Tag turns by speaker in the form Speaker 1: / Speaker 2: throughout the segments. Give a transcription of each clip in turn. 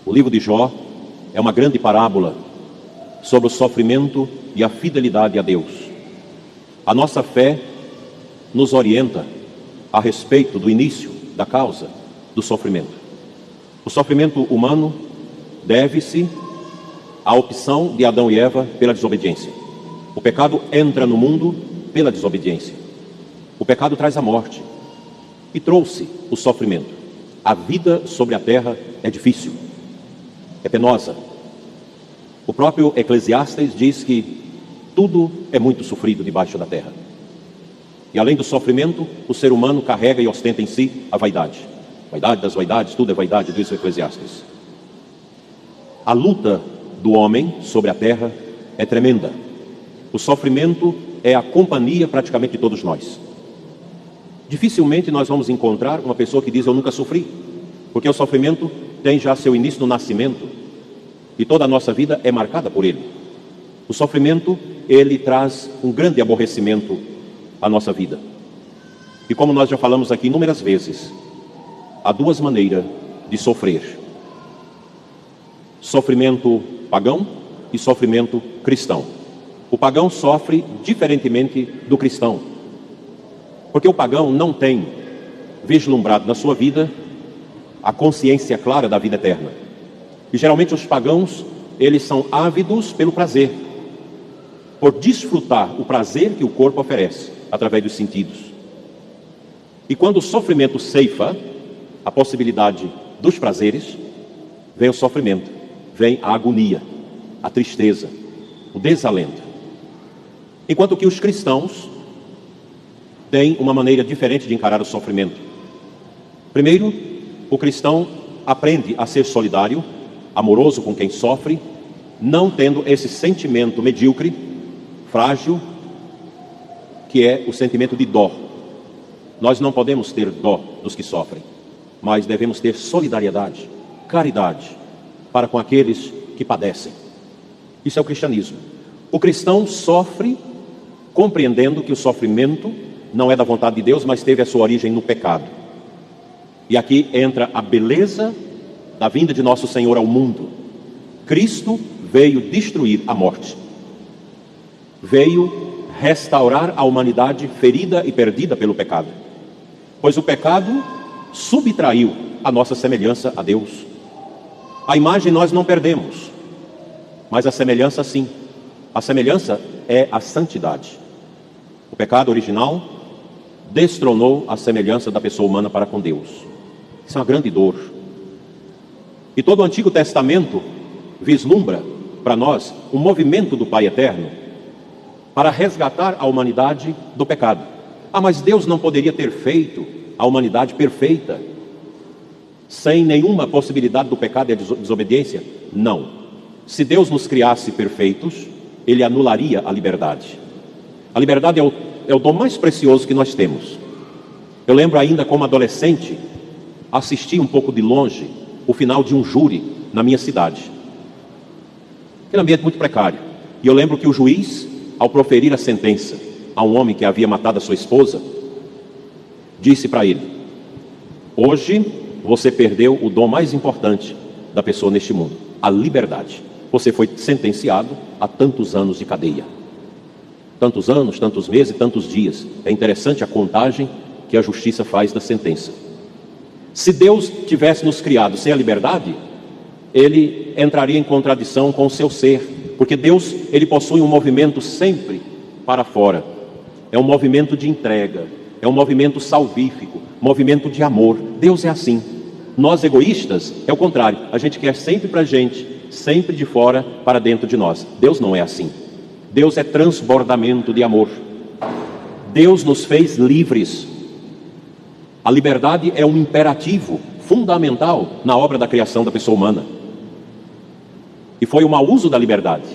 Speaker 1: O livro de Jó é uma grande parábola sobre o sofrimento e a fidelidade a Deus. A nossa fé nos orienta a respeito do início, da causa do sofrimento. O sofrimento humano deve-se à opção de Adão e Eva pela desobediência. O pecado entra no mundo pela desobediência. O pecado traz a morte e trouxe o sofrimento. A vida sobre a terra é difícil, é penosa. O próprio Eclesiastes diz que tudo é muito sofrido debaixo da terra. E além do sofrimento, o ser humano carrega e ostenta em si a vaidade. Vaidade das vaidades, tudo é vaidade, diz o Eclesiastes. A luta do homem sobre a terra é tremenda. O sofrimento é a companhia praticamente de todos nós. Dificilmente nós vamos encontrar uma pessoa que diz: eu nunca sofri, porque o sofrimento tem já seu início no nascimento e toda a nossa vida é marcada por ele. O sofrimento, ele traz um grande aborrecimento à nossa vida. E como nós já falamos aqui inúmeras vezes, há duas maneiras de sofrer: sofrimento pagão e sofrimento cristão. O pagão sofre diferentemente do cristão, porque o pagão não tem vislumbrado na sua vida a consciência clara da vida eterna. E geralmente os pagãos, eles são ávidos pelo prazer, por desfrutar o prazer que o corpo oferece através dos sentidos. E quando o sofrimento ceifa a possibilidade dos prazeres, vem o sofrimento, vem a agonia, a tristeza, o desalento. Enquanto que os cristãos têm uma maneira diferente de encarar o sofrimento. Primeiro, o cristão aprende a ser solidário, amoroso com quem sofre, não tendo esse sentimento medíocre, frágil, que é o sentimento de dó. Nós não podemos ter dó dos que sofrem, mas devemos ter solidariedade, caridade para com aqueles que padecem. Isso é o cristianismo. O cristão sofre compreendendo que o sofrimento não é da vontade de Deus, mas teve a sua origem no pecado. E aqui entra a beleza da vinda de nosso Senhor ao mundo. Cristo veio destruir a morte, veio restaurar a humanidade ferida e perdida pelo pecado, pois o pecado subtraiu a nossa semelhança a Deus. A imagem nós não perdemos, mas a semelhança sim. A semelhança é a santidade. O pecado original destronou a semelhança da pessoa humana para com Deus. Isso é uma grande dor. E todo o Antigo Testamento vislumbra para nós um movimento do Pai Eterno para resgatar a humanidade do pecado. Ah, mas Deus não poderia ter feito a humanidade perfeita, sem nenhuma possibilidade do pecado e a desobediência? Não. Se Deus nos criasse perfeitos, Ele anularia a liberdade. A liberdade é o dom mais precioso que nós temos. Eu lembro ainda como adolescente, assisti um pouco de longe o final de um júri na minha cidade. Aquele ambiente muito precário. E eu lembro que o juiz, ao proferir a sentença a um homem que havia matado a sua esposa, disse para ele: hoje você perdeu o dom mais importante da pessoa neste mundo, a liberdade. Você foi sentenciado a tantos anos de cadeia. Tantos anos, tantos meses, tantos dias. É interessante a contagem que a justiça faz da sentença. Se Deus tivesse nos criado sem a liberdade, Ele entraria em contradição com o seu ser, porque Deus, Ele possui um movimento sempre para fora. É um movimento de entrega, é um movimento salvífico, movimento de amor. Deus é assim. Nós egoístas, é o contrário. A gente quer sempre para a gente, sempre de fora para dentro de nós. Deus não é assim. Deus é transbordamento de amor. Deus nos fez livres. A liberdade é um imperativo fundamental na obra da criação da pessoa humana. E foi o mau uso da liberdade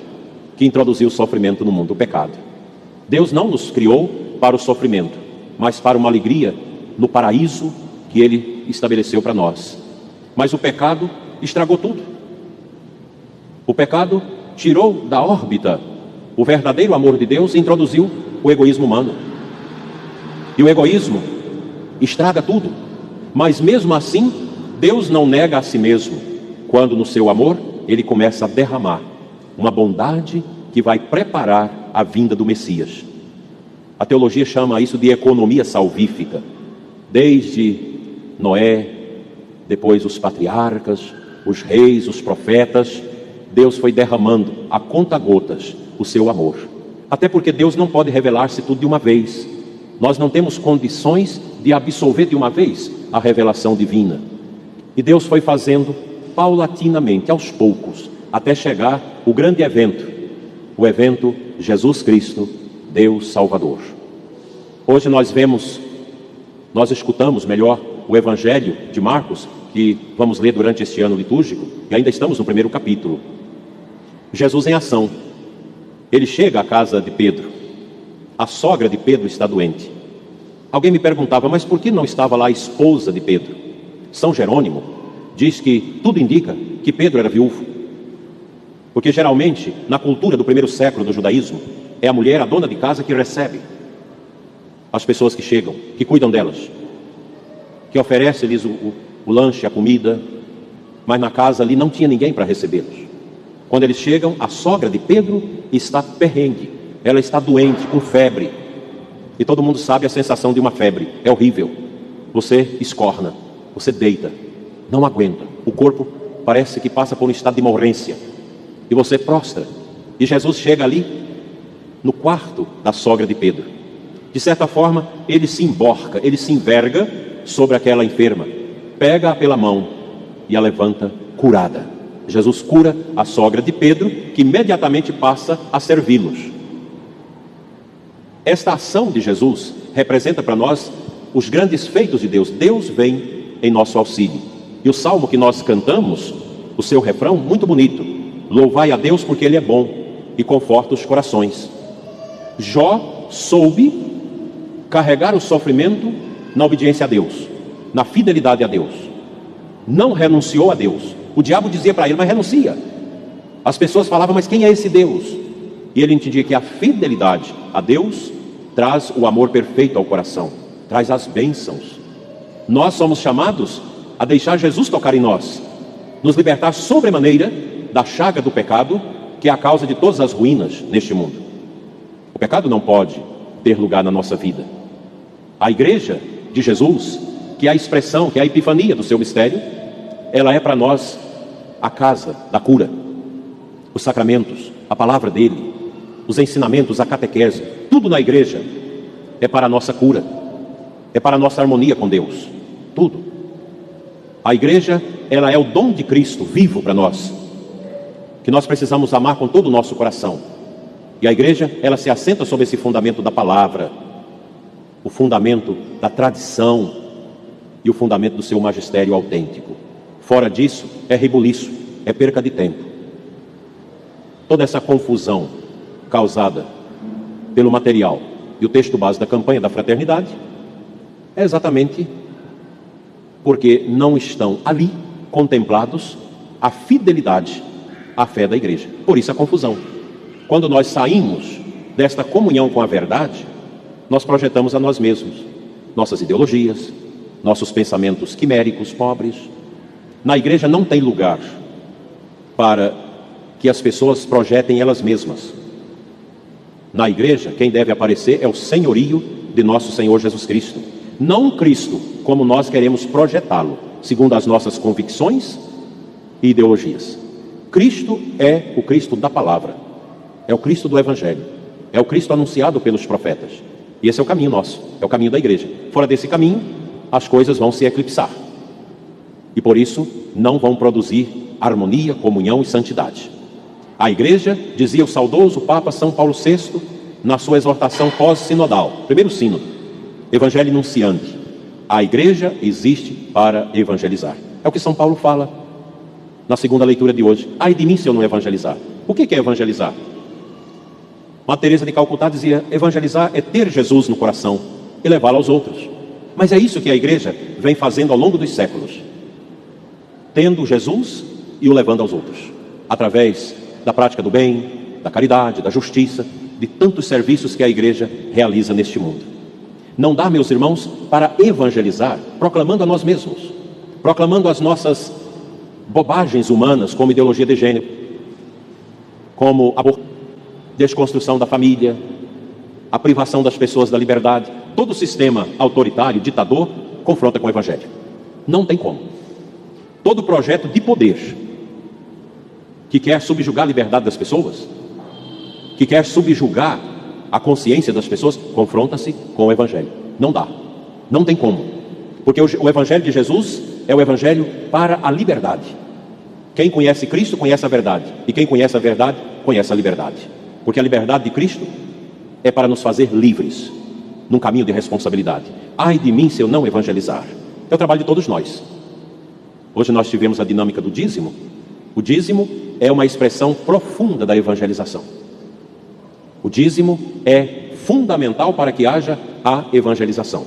Speaker 1: que introduziu o sofrimento no mundo, o pecado. Deus não nos criou para o sofrimento, mas para uma alegria no paraíso que Ele estabeleceu para nós. Mas o pecado estragou tudo. O pecado tirou da órbita o verdadeiro amor de Deus e introduziu o egoísmo humano. E o egoísmo estraga tudo. Mas mesmo assim, Deus não nega a si mesmo. quando no seu amor ele começa a derramar uma bondade que vai preparar a vinda do Messias. A teologia chama isso de economia salvífica. Desde Noé, depois os patriarcas, os reis, os profetas, Deus foi derramando a conta-gotas o seu amor. Até porque Deus não pode revelar-se tudo de uma vez. Nós não temos condições de absolver de uma vez a revelação divina. E Deus foi fazendo paulatinamente, aos poucos, até chegar o grande evento, o evento Jesus Cristo, Deus Salvador. Hoje nós escutamos melhor o Evangelho de Marcos, que vamos ler durante este ano litúrgico, e ainda estamos no primeiro capítulo. Jesus em ação. Ele chega à casa de Pedro. A sogra de Pedro está doente. Alguém me perguntava, mas por que não estava lá a esposa de Pedro? São Jerônimo diz que tudo indica que Pedro era viúvo. Porque geralmente, na cultura do primeiro século do judaísmo, é a mulher, a dona de casa, que recebe as pessoas que chegam, que cuidam delas, que oferece-lhes o lanche, a comida, mas na casa ali não tinha ninguém para recebê-los. Quando eles chegam, a sogra de Pedro está perrengue, ela está doente, com febre, e todo mundo sabe a sensação de uma febre, é horrível. Você escorna, você deita, não aguenta, o corpo parece que passa por um estado de morrência, e você prostra, e Jesus chega ali, no quarto da sogra de Pedro. De certa forma, ele se emborca, ele se enverga sobre aquela enferma, pega-a pela mão e a levanta curada. Jesus cura a sogra de Pedro, que imediatamente passa a servi-los. Esta ação de Jesus representa para nós os grandes feitos de Deus. Deus vem em nosso auxílio. E o salmo que nós cantamos, o seu refrão, muito bonito: louvai a Deus porque Ele é bom e conforta os corações. Jó soube carregar o sofrimento na obediência a Deus, na fidelidade a Deus. Não renunciou a Deus. O diabo dizia para ele, mas renuncia. As pessoas falavam, mas quem é esse Deus? E ele entendia que a fidelidade a Deus traz o amor perfeito ao coração, traz as bênçãos. Nós somos chamados a deixar Jesus tocar em nós, nos libertar sobremaneira da chaga do pecado, que é a causa de todas as ruínas neste mundo. O pecado não pode ter lugar na nossa vida. A igreja de Jesus, que é a expressão, que é a epifania do seu mistério, ela é para nós a casa da cura, os sacramentos, a palavra dele, os ensinamentos, a catequese, tudo na igreja é para a nossa cura, é para a nossa harmonia com Deus, tudo. A igreja, ela é o dom de Cristo vivo para nós, que nós precisamos amar com todo o nosso coração. E a igreja, ela se assenta sobre esse fundamento da palavra, o fundamento da tradição e o fundamento do seu magistério autêntico. Fora disso, é rebuliço, é perca de tempo. Toda essa confusão causada pelo material e o texto base da campanha da fraternidade é exatamente porque não estão ali contemplados a fidelidade à fé da igreja. Por isso a confusão. Quando nós saímos desta comunhão com a verdade, nós projetamos a nós mesmos, nossas ideologias, nossos pensamentos quiméricos, pobres. Na igreja não tem lugar para que as pessoas projetem elas mesmas. Na igreja, quem deve aparecer é o senhorio de nosso Senhor Jesus Cristo. Não Cristo como nós queremos projetá-lo, segundo as nossas convicções e ideologias. Cristo é o Cristo da palavra, é o Cristo do Evangelho, é o Cristo anunciado pelos profetas. E esse é o caminho nosso, é o caminho da igreja. Fora desse caminho, as coisas vão se eclipsar. E por isso, não vão produzir harmonia, comunhão e santidade. A igreja, dizia o saudoso Papa São Paulo VI, na sua exortação pós-sinodal, primeiro sínodo, Evangelho Nunciante: a igreja existe para evangelizar. É o que São Paulo fala na segunda leitura de hoje. Ai de mim se eu não evangelizar. O que é evangelizar? Madre Teresa de Calcutá dizia, evangelizar é ter Jesus no coração e levá-lo aos outros. Mas é isso que a igreja vem fazendo ao longo dos séculos, tendo Jesus e o levando aos outros, através da prática do bem, da caridade, da justiça, de tantos serviços que a igreja realiza neste mundo. Não dá, meus irmãos, para evangelizar proclamando a nós mesmos, proclamando as nossas bobagens humanas como ideologia de gênero, como a desconstrução da família, a privação das pessoas da liberdade. Todo sistema autoritário, ditador, confronta com o Evangelho. Não tem como. Todo projeto de poder que quer subjugar a liberdade das pessoas, que quer subjugar a consciência das pessoas, confronta-se com o Evangelho. Não dá. Não tem como. Porque o Evangelho de Jesus é o Evangelho para a liberdade. Quem conhece Cristo conhece a verdade. E quem conhece a verdade conhece a liberdade. Porque a liberdade de Cristo é para nos fazer livres num caminho de responsabilidade. Ai de mim se eu não evangelizar. É o trabalho de todos nós. Hoje nós tivemos a dinâmica do dízimo. O dízimo é uma expressão profunda da evangelização. O dízimo é fundamental para que haja a evangelização.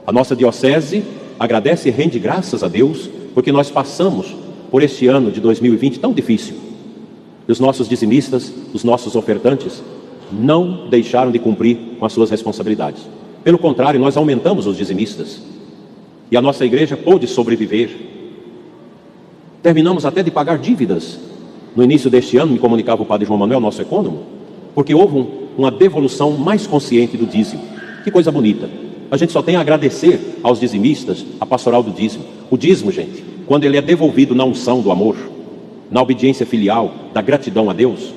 Speaker 1: A nossa diocese agradece e rende graças a Deus, porque nós passamos por este ano de 2020 tão difícil. E os nossos dizimistas, os nossos ofertantes, não deixaram de cumprir com as suas responsabilidades. Pelo contrário, nós aumentamos os dizimistas. E a nossa igreja pôde sobreviver. Terminamos até de pagar dívidas. No início deste ano, me comunicava o padre João Manuel, nosso ecônomo, porque houve uma devolução mais consciente do dízimo. Que coisa bonita. A gente só tem a agradecer aos dizimistas, a pastoral do dízimo. O dízimo, gente, quando ele é devolvido na unção do amor, na obediência filial, da gratidão a Deus,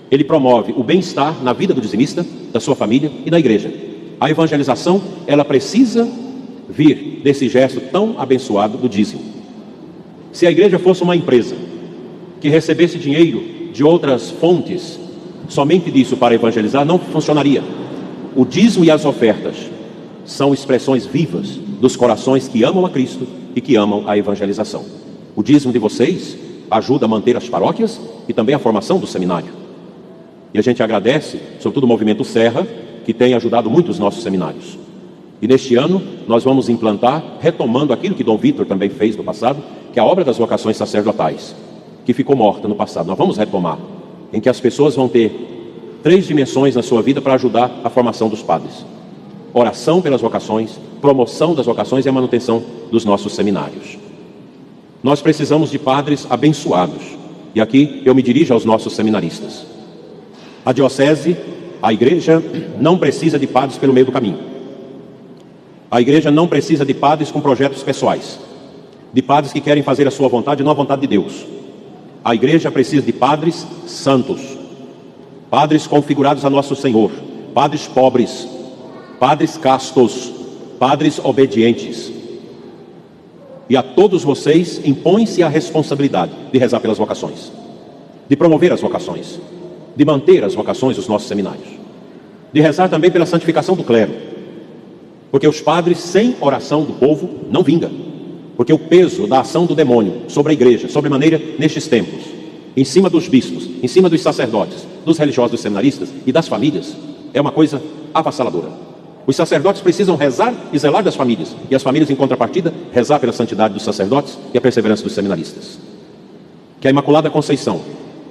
Speaker 1: ele promove o bem-estar na vida do dizimista, da sua família e da igreja. A evangelização, ela precisa vir desse gesto tão abençoado do dízimo. Se a igreja fosse uma empresa que recebesse dinheiro de outras fontes, somente disso para evangelizar, não funcionaria. O dízimo e as ofertas são expressões vivas dos corações que amam a Cristo e que amam a evangelização. O dízimo de vocês ajuda a manter as paróquias e também a formação do seminário. E a gente agradece, sobretudo o Movimento Serra, que tem ajudado muito os nossos seminários. E neste ano nós vamos implantar, retomando aquilo que Dom Vítor também fez no passado, que é a obra das vocações sacerdotais, que ficou morta no passado. Nós vamos retomar, em que as pessoas vão ter 3 dimensões na sua vida para ajudar a formação dos padres: oração pelas vocações, promoção das vocações e a manutenção dos nossos seminários. Nós precisamos de padres abençoados. E aqui eu me dirijo aos nossos seminaristas. A diocese, a igreja, não precisa de padres pelo meio do caminho. A igreja não precisa de padres com projetos pessoais, de padres que querem fazer a sua vontade e não a vontade de Deus. A igreja precisa de padres santos, padres configurados a Nosso Senhor, padres pobres, padres castos, padres obedientes. E a todos vocês impõe-se a responsabilidade de rezar pelas vocações, de promover as vocações, de manter as vocações dos nossos seminários, de rezar também pela santificação do clero, porque os padres sem oração do povo não vinga, porque o peso da ação do demônio sobre a igreja, sobremaneira nestes tempos, em cima dos bispos, em cima dos sacerdotes, dos religiosos, dos seminaristas e das famílias, é uma coisa avassaladora. Os sacerdotes precisam rezar e zelar das famílias, e as famílias, em contrapartida, rezar pela santidade dos sacerdotes e a perseverança dos seminaristas. Que a Imaculada Conceição,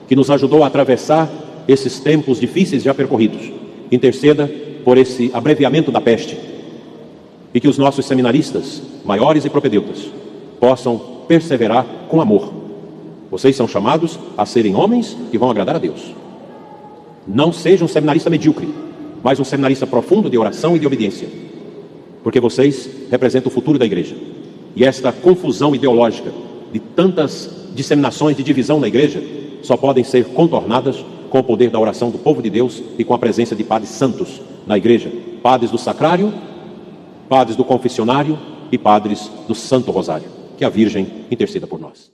Speaker 1: que nos ajudou a atravessar esses tempos difíceis já percorridos, interceda por esse abreviamento da peste, e que os nossos seminaristas, maiores e propedeutas, possam perseverar com amor. Vocês são chamados a serem homens que vão agradar a Deus. Não seja um seminarista medíocre, mas um seminarista profundo de oração e de obediência, porque vocês representam o futuro da igreja. E esta confusão ideológica de tantas disseminações de divisão na igreja só podem ser contornadas com o poder da oração do povo de Deus e com a presença de padres santos na igreja, padres do sacrário, padres do confessionário e padres do Santo Rosário. Que a Virgem interceda por nós.